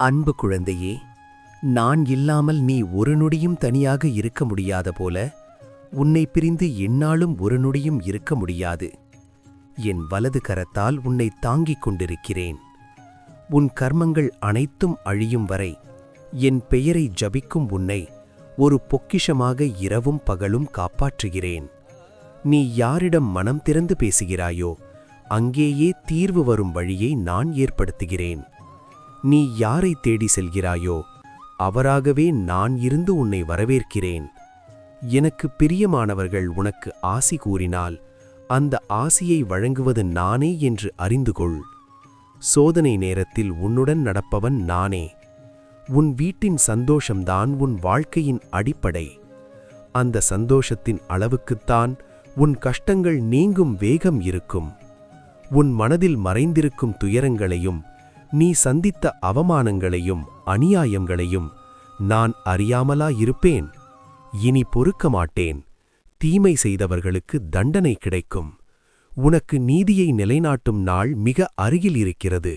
அன்பு குழந்தையே, நான் இல்லாமல் நீ ஒரு நொடியும் தனியாக இருக்க முடியாத போல உன்னை பிரிந்து எந்நாளும் ஒரு நொடியும் இருக்க முடியாது. என் வலது கரத்தால் உன்னை தாங்கிக் கொண்டிருக்கிறேன். உன் கர்மங்கள் அனைத்தும் அழியும் வரை என் பெயரை ஜபிக்கும் உன்னை ஒரு பொக்கிஷமாக இரவும் பகலும் காப்பாற்றுகிறேன். நீ யாரிடம் மனம் திறந்து பேசுகிறாயோ அங்கேயே தீர்வு வரும் வழியை நான் ஏற்படுத்துகிறேன். நீ யாரை தேடி செல்கிறாயோ அவராகவே நான் இருந்து உன்னை வரவேற்கிறேன். எனக்கு பிரியமானவர்கள் உனக்கு ஆசி கூறினால் அந்த ஆசியை வழங்குவது நானே என்று அறிந்து கொள். சோதனை நேரத்தில் உன்னுடன் நடப்பவன் நானே. உன் வீட்டின் சந்தோஷம்தான் உன் வாழ்க்கையின் அடிப்படை. அந்த சந்தோஷத்தின் அளவுக்குத்தான் உன் கஷ்டங்கள் நீங்கும் வேகம் இருக்கும். உன் மனதில் மறைந்திருக்கும் துயரங்களையும் நீ சந்தித்த அவமானங்களையும் அநியாயங்களையும் நான் அறியாமலா இருப்பேன்? இனி பொறுக்க மாட்டேன். தீமை செய்தவர்களுக்கு தண்டனை கிடைக்கும். உனக்கு நீதியை நிலைநாட்டும் நாள் மிக அருகில் இருக்கிறது.